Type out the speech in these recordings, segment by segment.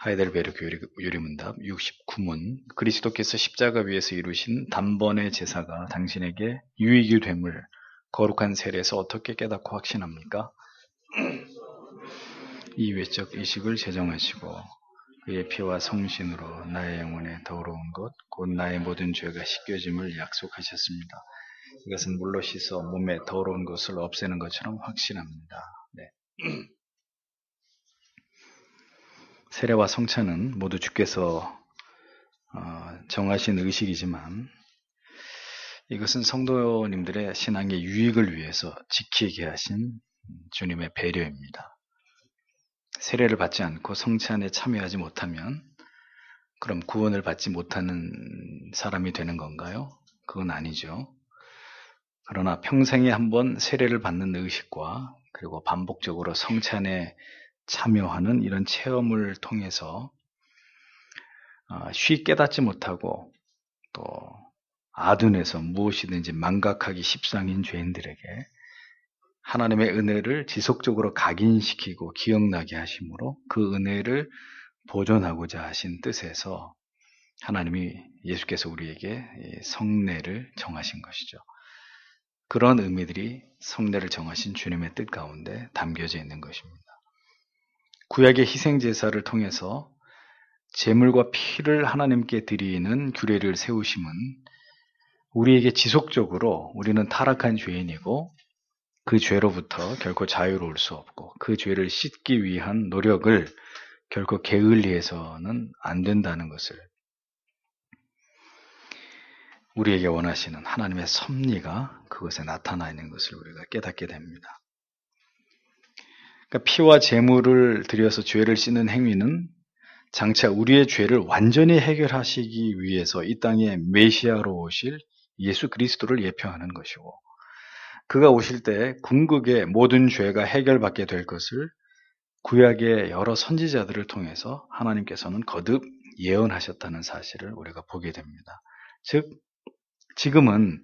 하이델베르 요리문답 69문. 그리스도께서 십자가 위에서 이루신 단번의 제사가 당신에게 유익이 됨을 거룩한 세례에서 어떻게 깨닫고 확신합니까? 이 외적 의식을 제정하시고 그의 피와 성신으로 나의 영혼에 더러운 것, 곧 나의 모든 죄가 씻겨짐을 약속하셨습니다. 이것은 물로 씻어 몸에 더러운 것을 없애는 것처럼 확신합니다. 네. 세례와 성찬은 모두 주께서 정하신 의식이지만 이것은 성도님들의 신앙의 유익을 위해서 지키게 하신 주님의 배려입니다. 세례를 받지 않고 성찬에 참여하지 못하면 그럼 구원을 받지 못하는 사람이 되는 건가요? 그건 아니죠. 그러나 평생에 한 번 세례를 받는 의식과 그리고 반복적으로 성찬에 참여하는 이런 체험을 통해서 쉽게 깨닫지 못하고 또 아둔해서 무엇이든지 망각하기 십상인 죄인들에게 하나님의 은혜를 지속적으로 각인시키고 기억나게 하심으로 그 은혜를 보존하고자 하신 뜻에서 하나님이 예수께서 우리에게 성례를 정하신 것이죠. 그런 의미들이 성례를 정하신 주님의 뜻 가운데 담겨져 있는 것입니다. 구약의 희생제사를 통해서 제물과 피를 하나님께 드리는 규례를 세우심은 우리에게 지속적으로 우리는 타락한 죄인이고 그 죄로부터 결코 자유로울 수 없고 그 죄를 씻기 위한 노력을 결코 게을리해서는 안 된다는 것을 우리에게 원하시는 하나님의 섭리가 그것에 나타나 있는 것을 우리가 깨닫게 됩니다. 그러니까 피와 제물을 드려서 죄를 씻는 행위는 장차 우리의 죄를 완전히 해결하시기 위해서 이 땅에 메시아로 오실 예수 그리스도를 예표하는 것이고 그가 오실 때 궁극의 모든 죄가 해결받게 될 것을 구약의 여러 선지자들을 통해서 하나님께서는 거듭 예언하셨다는 사실을 우리가 보게 됩니다. 즉 지금은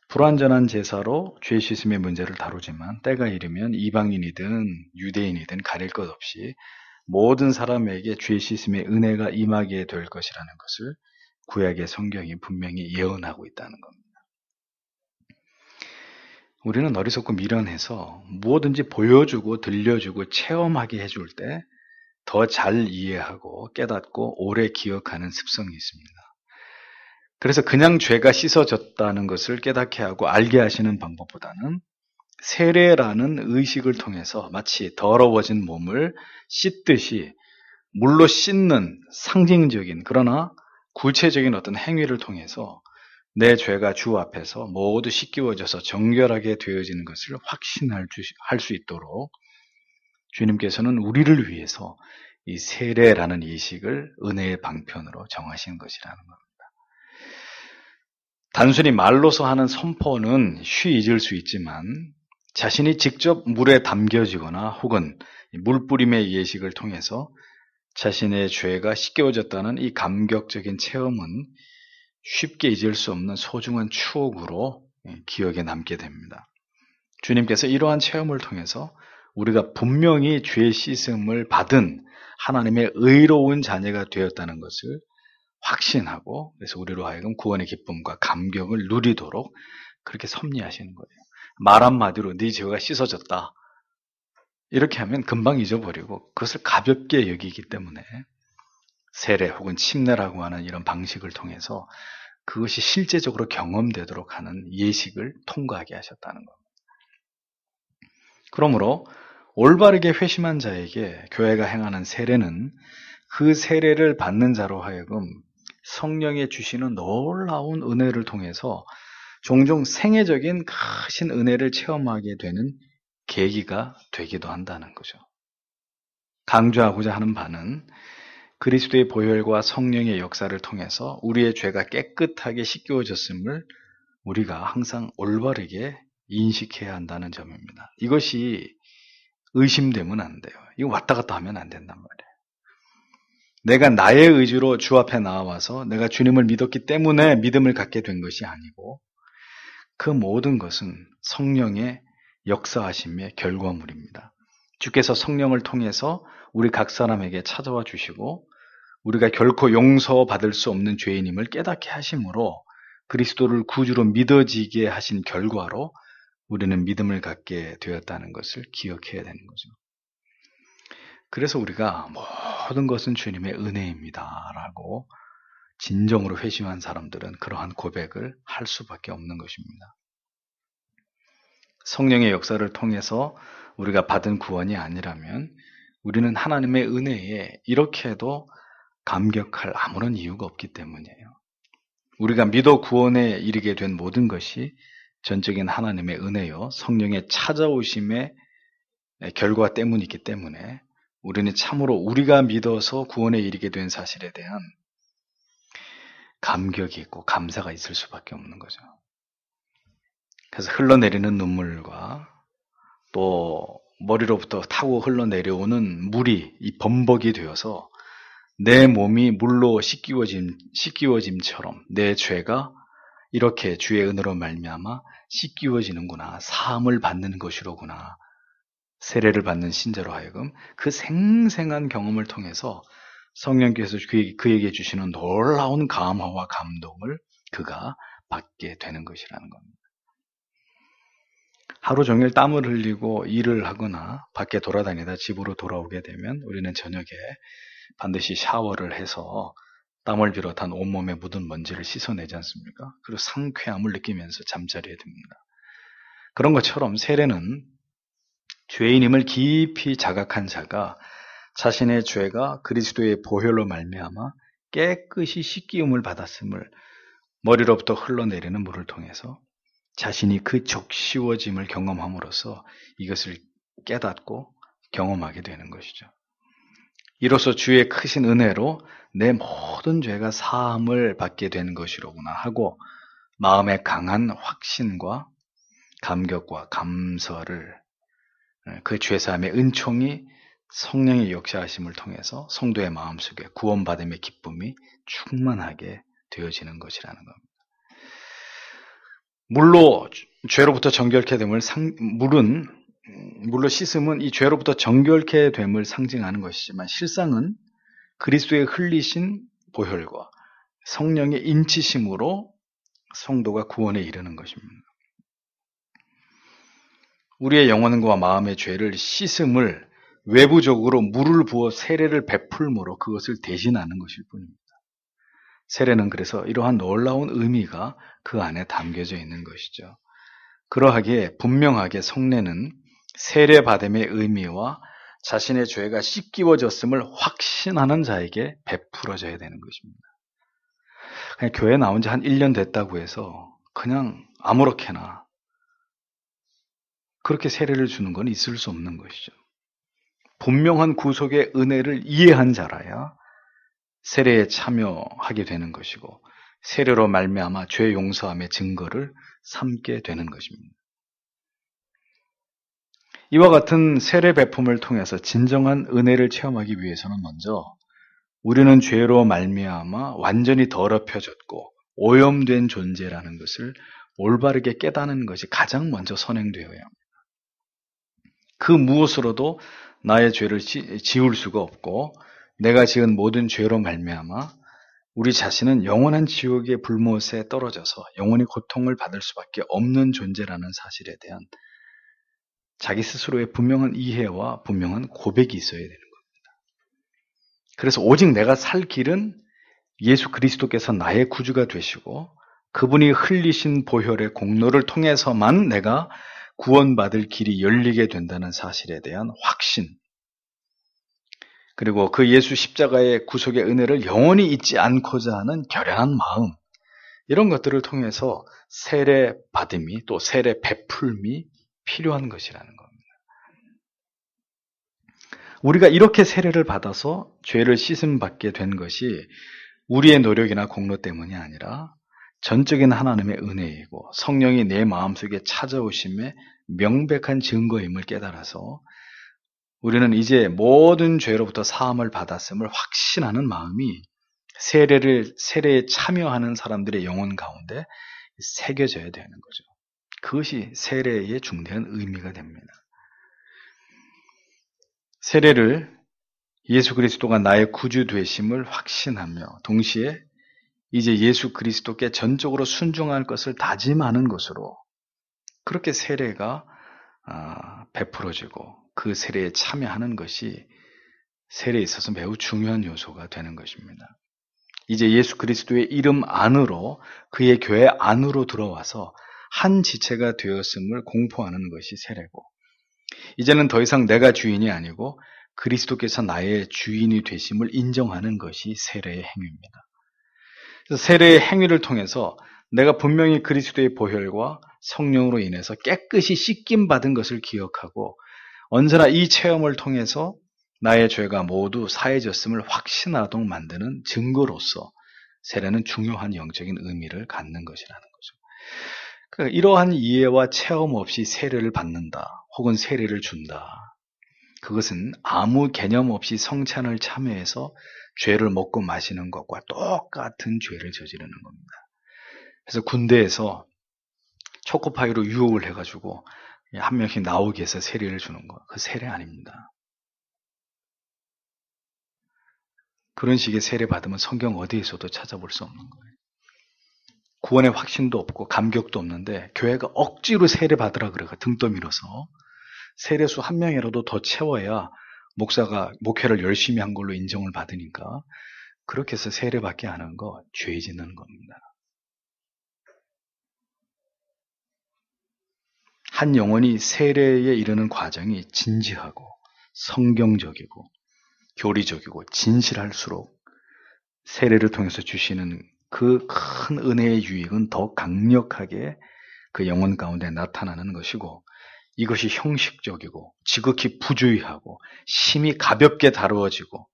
불완전한 제사로 죄 씻음의 문제를 다루지만 때가 이르면 이방인이든 유대인이든 가릴 것 없이 모든 사람에게 죄 씻음의 은혜가 임하게 될 것이라는 것을 구약의 성경이 분명히 예언하고 있다는 겁니다. 우리는 어리석고 미련해서 무엇든지 보여주고 들려주고 체험하게 해줄 때 더 잘 이해하고 깨닫고 오래 기억하는 습성이 있습니다. 그래서 그냥 죄가 씻어졌다는 것을 깨닫게 하고 알게 하시는 방법보다는 세례라는 의식을 통해서 마치 더러워진 몸을 씻듯이 물로 씻는 상징적인 그러나 구체적인 어떤 행위를 통해서 내 죄가 주 앞에서 모두 씻기워져서 정결하게 되어지는 것을 확신할 수 있도록 주님께서는 우리를 위해서 이 세례라는 의식을 은혜의 방편으로 정하신 것이라는 겁니다. 단순히 말로서 하는 선포는 쉬이 잊을 수 있지만 자신이 직접 물에 담겨지거나 혹은 물뿌림의 예식을 통해서 자신의 죄가 씻겨졌다는 이 감격적인 체험은 쉽게 잊을 수 없는 소중한 추억으로 기억에 남게 됩니다. 주님께서 이러한 체험을 통해서 우리가 분명히 죄 씻음을 받은 하나님의 의로운 자녀가 되었다는 것을 확신하고 그래서 우리로 하여금 구원의 기쁨과 감격을 누리도록 그렇게 섭리하시는 거예요. 말 한마디로 네 죄가 씻어졌다. 이렇게 하면 금방 잊어버리고 그것을 가볍게 여기기 때문에 세례 혹은 침례라고 하는 이런 방식을 통해서 그것이 실제적으로 경험되도록 하는 예식을 통과하게 하셨다는 겁니다. 그러므로 올바르게 회심한 자에게 교회가 행하는 세례는 그 세례를 받는 자로 하여금 성령의 주시는 놀라운 은혜를 통해서 종종 생애적인 크신 은혜를 체험하게 되는 계기가 되기도 한다는 거죠. 강조하고자 하는 바는 그리스도의 보혈과 성령의 역사를 통해서 우리의 죄가 깨끗하게 씻겨졌음을 우리가 항상 올바르게 인식해야 한다는 점입니다. 이것이 의심되면 안 돼요. 이거 왔다 갔다 하면 안 된단 말이에요. 내가 나의 의지로 주 앞에 나와서 내가 주님을 믿었기 때문에 믿음을 갖게 된 것이 아니고 그 모든 것은 성령의 역사하심의 결과물입니다. 주께서 성령을 통해서 우리 각 사람에게 찾아와 주시고 우리가 결코 용서받을 수 없는 죄인임을 깨닫게 하심으로 그리스도를 구주로 믿어지게 하신 결과로 우리는 믿음을 갖게 되었다는 것을 기억해야 되는 거죠. 그래서 우리가 모든 것은 주님의 은혜입니다 라고 진정으로 회심한 사람들은 그러한 고백을 할 수밖에 없는 것입니다. 성령의 역사를 통해서 우리가 받은 구원이 아니라면 우리는 하나님의 은혜에 이렇게도 감격할 아무런 이유가 없기 때문이에요. 우리가 믿어 구원에 이르게 된 모든 것이 전적인 하나님의 은혜요, 성령의 찾아오심의 결과 때문이기 때문에 우리는 참으로 우리가 믿어서 구원에 이르게 된 사실에 대한 감격이 있고 감사가 있을 수밖에 없는 거죠. 그래서 흘러내리는 눈물과 또 머리로부터 타고 흘러내려오는 물이 이 범벅이 되어서 내 몸이 물로 씻기워짐처럼 내 죄가 이렇게 주의 은혜로 말미암아 씻기워지는구나, 사함을 받는 것이로구나, 세례를 받는 신자로 하여금 그 생생한 경험을 통해서 성령께서 그에게 주시는 놀라운 감화와 감동을 그가 받게 되는 것이라는 겁니다. 하루 종일 땀을 흘리고 일을 하거나 밖에 돌아다니다 집으로 돌아오게 되면 우리는 저녁에 반드시 샤워를 해서 땀을 비롯한 온몸에 묻은 먼지를 씻어내지 않습니까? 그리고 상쾌함을 느끼면서 잠자리에 듭니다. 그런 것처럼 세례는 죄인임을 깊이 자각한 자가 자신의 죄가 그리스도의 보혈로 말미암아 깨끗이 씻기움을 받았음을 머리로부터 흘러내리는 물을 통해서 자신이 그 적시워짐을 경험함으로써 이것을 깨닫고 경험하게 되는 것이죠. 이로써 주의 크신 은혜로 내 모든 죄가 사함을 받게 되는 것이로구나 하고 마음의 강한 확신과 감격과 감사를 그 죄사함의 은총이 성령의 역사하심을 통해서 성도의 마음속에 구원받음의 기쁨이 충만하게 되어지는 것이라는 겁니다. 물로 죄로부터 정결케 됨을 물로 씻음은 이 죄로부터 정결케 됨을 상징하는 것이지만 실상은 그리스도의 흘리신 보혈과 성령의 인치심으로 성도가 구원에 이르는 것입니다. 우리의 영혼과 마음의 죄를 씻음을 외부적으로 물을 부어 세례를 베풀므로 그것을 대신하는 것일 뿐입니다. 세례는 그래서 이러한 놀라운 의미가 그 안에 담겨져 있는 것이죠. 그러하기에 분명하게 성례는 세례받음의 의미와 자신의 죄가 씻기워졌음을 확신하는 자에게 베풀어져야 되는 것입니다. 그냥 교회 나온 지 한 1년 됐다고 해서 그냥 아무렇게나 그렇게 세례를 주는 건 있을 수 없는 것이죠. 분명한 구속의 은혜를 이해한 자라야 세례에 참여하게 되는 것이고 세례로 말미암아 죄 용서함의 증거를 삼게 되는 것입니다. 이와 같은 세례 베품을 통해서 진정한 은혜를 체험하기 위해서는 먼저 우리는 죄로 말미암아 완전히 더럽혀졌고 오염된 존재라는 것을 올바르게 깨닫는 것이 가장 먼저 선행되어야 합니다. 그 무엇으로도 나의 죄를 지울 수가 없고 내가 지은 모든 죄로 말미암아 우리 자신은 영원한 지옥의 불못에 떨어져서 영원히 고통을 받을 수밖에 없는 존재라는 사실에 대한 자기 스스로의 분명한 이해와 분명한 고백이 있어야 되는 겁니다. 그래서 오직 내가 살 길은 예수 그리스도께서 나의 구주가 되시고 그분이 흘리신 보혈의 공로를 통해서만 내가 구원받을 길이 열리게 된다는 사실에 대한 확신, 그리고 그 예수 십자가의 구속의 은혜를 영원히 잊지 않고자 하는 결연한 마음, 이런 것들을 통해서 세례 받음이 또 세례 베풀미 필요한 것이라는 겁니다. 우리가 이렇게 세례를 받아서 죄를 씻음 받게 된 것이 우리의 노력이나 공로 때문이 아니라 전적인 하나님의 은혜이고 성령이 내 마음속에 찾아오심의 명백한 증거임을 깨달아서 우리는 이제 모든 죄로부터 사함을 받았음을 확신하는 마음이 세례에 참여하는 사람들의 영혼 가운데 새겨져야 되는 거죠. 그것이 세례의 중대한 의미가 됩니다. 세례를 예수 그리스도가 나의 구주 되심을 확신하며 동시에 이제 예수 그리스도께 전적으로 순종할 것을 다짐하는 것으로 그렇게 세례가 베풀어지고 그 세례에 참여하는 것이 세례에 있어서 매우 중요한 요소가 되는 것입니다. 이제 예수 그리스도의 이름 안으로 그의 교회 안으로 들어와서 한 지체가 되었음을 공포하는 것이 세례고 이제는 더 이상 내가 주인이 아니고 그리스도께서 나의 주인이 되심을 인정하는 것이 세례의 행위입니다. 그래서 세례의 행위를 통해서 내가 분명히 그리스도의 보혈과 성령으로 인해서 깨끗이 씻김 받은 것을 기억하고 언제나 이 체험을 통해서 나의 죄가 모두 사해졌음을 확신하도록 만드는 증거로서 세례는 중요한 영적인 의미를 갖는 것이라는 거죠. 그러니까 이러한 이해와 체험 없이 세례를 받는다 혹은 세례를 준다. 그것은 아무 개념 없이 성찬을 참여해서 죄를 먹고 마시는 것과 똑같은 죄를 저지르는 겁니다. 그래서 군대에서 초코파이로 유혹을 해가지고 한 명씩 나오게 해서 세례를 주는 거, 그 세례 아닙니다. 그런 식의 세례 받으면 성경 어디에서도 찾아볼 수 없는 거예요. 구원의 확신도 없고 감격도 없는데 교회가 억지로 세례 받으라 그래가 등 떠밀어서 세례수 한 명이라도 더 채워야 목사가 목회를 열심히 한 걸로 인정을 받으니까 그렇게 해서 세례받게 하는 거 죄 짓는 겁니다. 한 영혼이 세례에 이르는 과정이 진지하고 성경적이고 교리적이고 진실할수록 세례를 통해서 주시는 그 큰 은혜의 유익은 더 강력하게 그 영혼 가운데 나타나는 것이고 이것이 형식적이고 지극히 부주의하고 심히 가볍게 다루어지고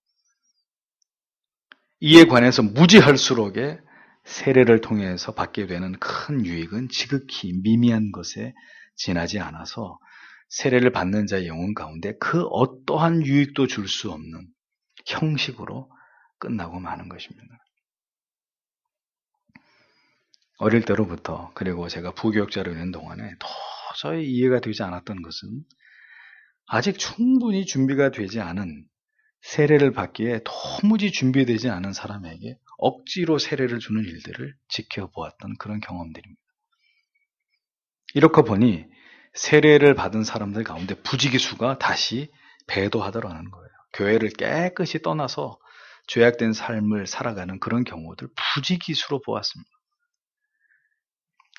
이에 관해서 무지할수록에 세례를 통해서 받게 되는 큰 유익은 지극히 미미한 것에 지나지 않아서 세례를 받는 자의 영혼 가운데 그 어떠한 유익도 줄 수 없는 형식으로 끝나고 마는 것입니다. 어릴 때로부터 그리고 제가 부교육자로 있는 동안에 도저히 이해가 되지 않았던 것은 아직 충분히 준비가 되지 않은 세례를 받기에 도무지 준비되지 않은 사람에게 억지로 세례를 주는 일들을 지켜보았던 그런 경험들입니다. 이렇게 보니 세례를 받은 사람들 가운데 부지기수가 다시 배도하더라는 거예요. 교회를 깨끗이 떠나서 죄악된 삶을 살아가는 그런 경우들 부지기수로 보았습니다.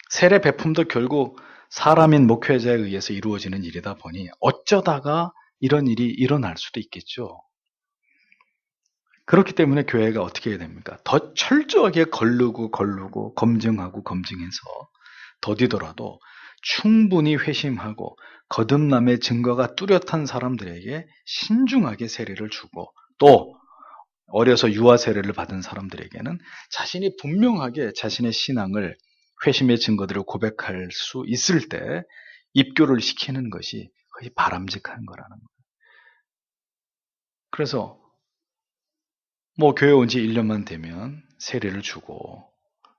세례 베품도 결국 사람인 목회자에 의해서 이루어지는 일이다 보니 어쩌다가 이런 일이 일어날 수도 있겠죠. 그렇기 때문에 교회가 어떻게 해야 됩니까? 더 철저하게 거르고 검증하고 검증해서 더디더라도 충분히 회심하고 거듭남의 증거가 뚜렷한 사람들에게 신중하게 세례를 주고 또 어려서 유아 세례를 받은 사람들에게는 자신이 분명하게 자신의 신앙을 회심의 증거들을 고백할 수 있을 때 입교를 시키는 것이 거의 바람직한 거라는 거예요. 그래서 교회 온 지 1년만 되면 세례를 주고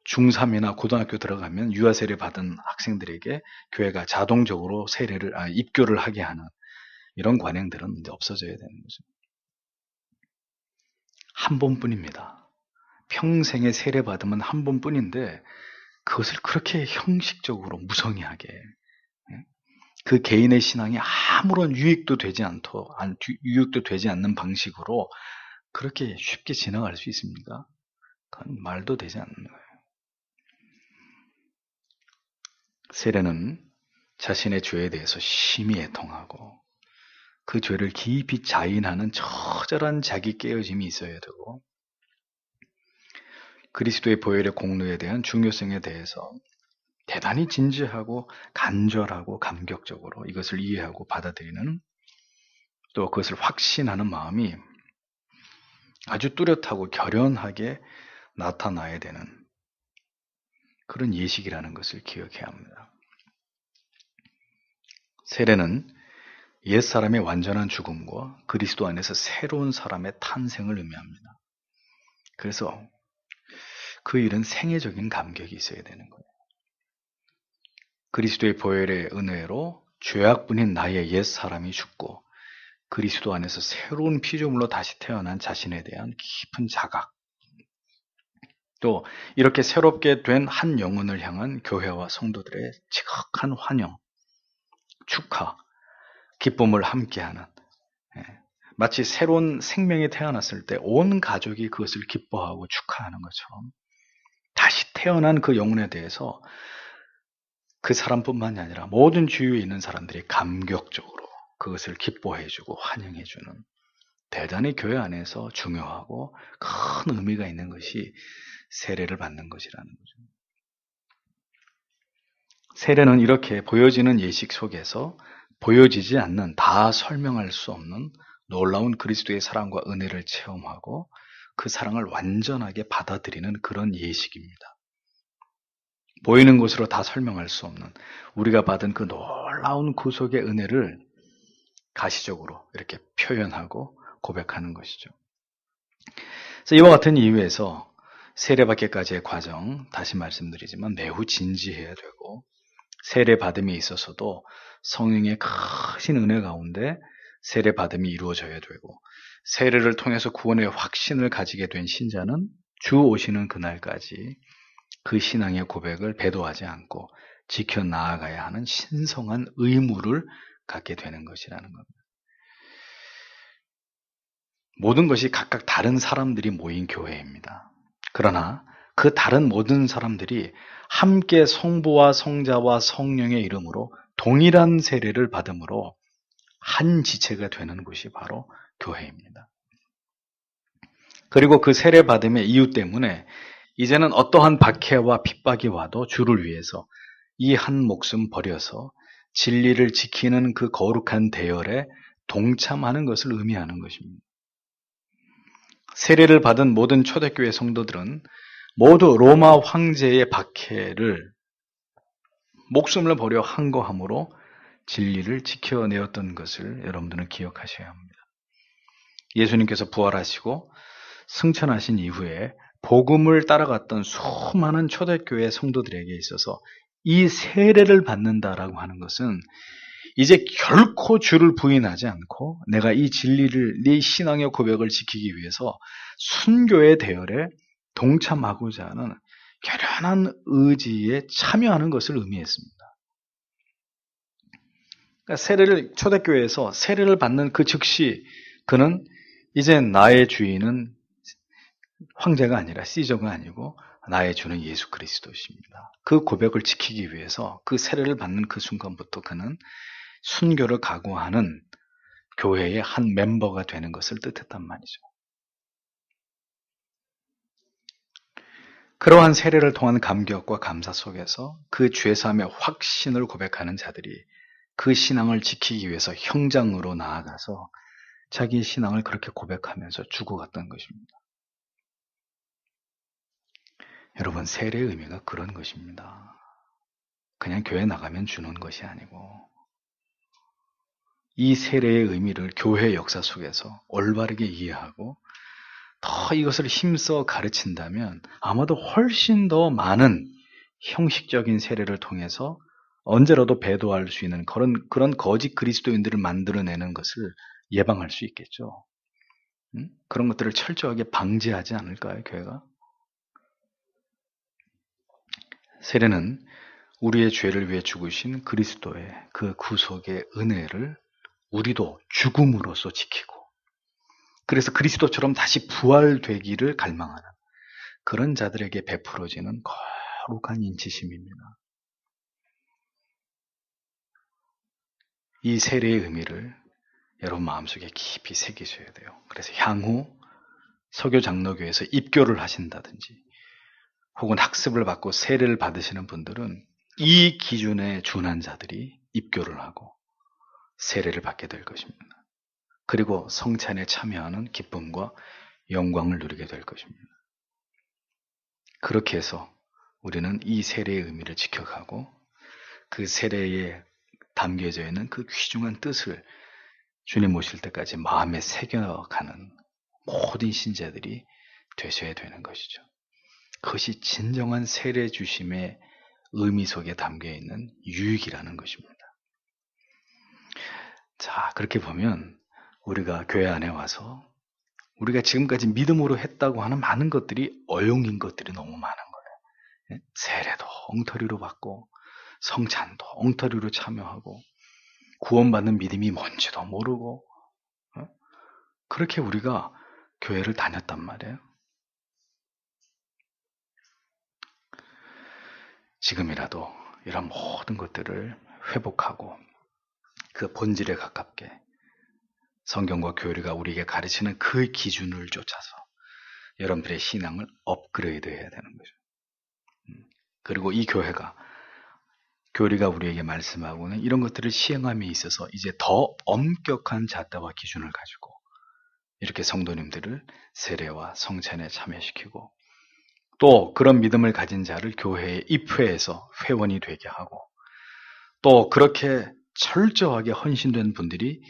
중3이나 고등학교 들어가면 유아 세례 받은 학생들에게 교회가 자동적으로 입교를 하게 하는 이런 관행들은 이제 없어져야 되는 거죠. 한 번뿐입니다. 평생에 세례 받으면 한 번뿐인데 그것을 그렇게 형식적으로 무성의하게 그 개인의 신앙이 아무런 유익도 되지 않는 방식으로 그렇게 쉽게 지나갈 수 있습니까? 그건 말도 되지 않는 거예요. 세례는 자신의 죄에 대해서 심히 애통하고 그 죄를 깊이 자인하는 처절한 자기 깨어짐이 있어야 되고 그리스도의 보혈의 공로에 대한 중요성에 대해서 대단히 진지하고 간절하고 감격적으로 이것을 이해하고 받아들이는 또 그것을 확신하는 마음이 아주 뚜렷하고 결연하게 나타나야 되는 그런 예식이라는 것을 기억해야 합니다. 세례는 옛사람의 완전한 죽음과 그리스도 안에서 새로운 사람의 탄생을 의미합니다. 그래서 그 일은 생애적인 감격이 있어야 되는 거예요. 그리스도의 보혈의 은혜로 죄악뿐인 나의 옛사람이 죽고 그리스도 안에서 새로운 피조물로 다시 태어난 자신에 대한 깊은 자각, 또 이렇게 새롭게 된 한 영혼을 향한 교회와 성도들의 지극한 환영, 축하, 기쁨을 함께하는, 마치 새로운 생명이 태어났을 때 온 가족이 그것을 기뻐하고 축하하는 것처럼 다시 태어난 그 영혼에 대해서 그 사람뿐만이 아니라 모든 주위에 있는 사람들이 감격적으로 그것을 기뻐해주고 환영해주는, 대단히 교회 안에서 중요하고 큰 의미가 있는 것이 세례를 받는 것이라는 거죠. 세례는 이렇게 보여지는 예식 속에서 보여지지 않는, 다 설명할 수 없는 놀라운 그리스도의 사랑과 은혜를 체험하고 그 사랑을 완전하게 받아들이는 그런 예식입니다. 보이는 것으로 다 설명할 수 없는 우리가 받은 그 놀라운 구속의 은혜를 가시적으로 이렇게 표현하고 고백하는 것이죠. 그래서 이와 같은 이유에서 세례받기까지의 과정, 다시 말씀드리지만 매우 진지해야 되고, 세례받음에 있어서도 성령의 크신 은혜 가운데 세례받음이 이루어져야 되고, 세례를 통해서 구원의 확신을 가지게 된 신자는 주 오시는 그날까지 그 신앙의 고백을 배도하지 않고 지켜나아가야 하는 신성한 의무를 갖게 되는 것이라는 겁니다. 모든 것이 각각 다른 사람들이 모인 교회입니다. 그러나 그 다른 모든 사람들이 함께 성부와 성자와 성령의 이름으로 동일한 세례를 받음으로 한 지체가 되는 곳이 바로 교회입니다. 그리고 그 세례 받음의 이유 때문에 이제는 어떠한 박해와 핍박이 와도 주를 위해서 이 한 목숨 버려서 진리를 지키는 그 거룩한 대열에 동참하는 것을 의미하는 것입니다. 세례를 받은 모든 초대교회 성도들은 모두 로마 황제의 박해를 목숨을 버려 항거함으로 진리를 지켜내었던 것을 여러분들은 기억하셔야 합니다. 예수님께서 부활하시고 승천하신 이후에 복음을 따라갔던 수많은 초대교회 성도들에게 있어서 이 세례를 받는다라고 하는 것은 이제 결코 주를 부인하지 않고 내가 이 진리를, 네 신앙의 고백을 지키기 위해서 순교의 대열에 동참하고자 하는 결연한 의지에 참여하는 것을 의미했습니다. 그러니까 초대교회에서 세례를 받는 그 즉시 그는 이제 나의 주인은 황제가 아니라 시저가 아니고 나의 주는 예수 그리스도십니다. 그 고백을 지키기 위해서 그 세례를 받는 그 순간부터 그는 순교를 각오하는 교회의 한 멤버가 되는 것을 뜻했단 말이죠. 그러한 세례를 통한 감격과 감사 속에서 그 죄사함의 확신을 고백하는 자들이 그 신앙을 지키기 위해서 형장으로 나아가서 자기의 신앙을 그렇게 고백하면서 죽어갔던 것입니다. 여러분, 세례의 의미가 그런 것입니다. 그냥 교회 나가면 주는 것이 아니고 이 세례의 의미를 교회 역사 속에서 올바르게 이해하고 더 이것을 힘써 가르친다면 아마도 훨씬 더 많은 형식적인 세례를 통해서 언제라도 배도할 수 있는 그런 거짓 그리스도인들을 만들어내는 것을 예방할 수 있겠죠. 그런 것들을 철저하게 방지하지 않을까요, 교회가? 세례는 우리의 죄를 위해 죽으신 그리스도의 그 구속의 은혜를 우리도 죽음으로써 지키고, 그래서 그리스도처럼 다시 부활되기를 갈망하는 그런 자들에게 베풀어지는 거룩한 인치심입니다. 이 세례의 의미를 여러분 마음속에 깊이 새기셔야 돼요. 그래서 향후 서교 장로교에서 입교를 하신다든지 혹은 학습을 받고 세례를 받으시는 분들은 이 기준에 준한 자들이 입교를 하고 세례를 받게 될 것입니다. 그리고 성찬에 참여하는 기쁨과 영광을 누리게 될 것입니다. 그렇게 해서 우리는 이 세례의 의미를 지켜가고 그 세례에 담겨져 있는 그 귀중한 뜻을 주님 오실 때까지 마음에 새겨가는 모든 신자들이 되셔야 되는 것이죠. 그것이 진정한 세례 주심의 의미 속에 담겨 있는 유익이라는 것입니다. 자, 그렇게 보면 우리가 교회 안에 와서 우리가 지금까지 믿음으로 했다고 하는 많은 것들이 어용인 것들이 너무 많은 거예요. 세례도 엉터리로 받고 성찬도 엉터리로 참여하고 구원받는 믿음이 뭔지도 모르고 그렇게 우리가 교회를 다녔단 말이에요. 지금이라도 이런 모든 것들을 회복하고 그 본질에 가깝게 성경과 교리가 우리에게 가르치는 그 기준을 쫓아서 여러분들의 신앙을 업그레이드해야 되는 거죠. 그리고 이 교회가 교리가 우리에게 말씀하고는 이런 것들을 시행함에 있어서 이제 더 엄격한 잣대와 기준을 가지고 이렇게 성도님들을 세례와 성찬에 참여시키고 또 그런 믿음을 가진 자를 교회에 입회해서 회원이 되게 하고 또 그렇게 철저하게 헌신된 분들이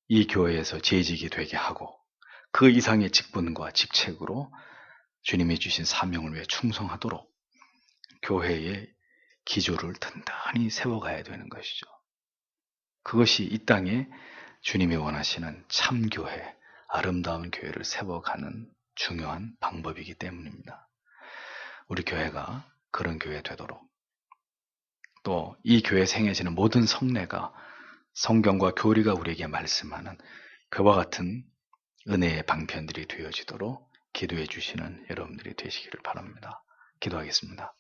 이 교회에서 재직이 되게 하고 그 이상의 직분과 직책으로 주님이 주신 사명을 위해 충성하도록 교회의 기조를 든든히 세워가야 되는 것이죠. 그것이 이 땅에 주님이 원하시는 참교회, 아름다운 교회를 세워가는 중요한 방법이기 때문입니다. 우리 교회가 그런 교회 되도록 또 이 교회에 행해지는 모든 성례가 성경과 교리가 우리에게 말씀하는 그와 같은 은혜의 방편들이 되어지도록 기도해 주시는 여러분들이 되시기를 바랍니다. 기도하겠습니다.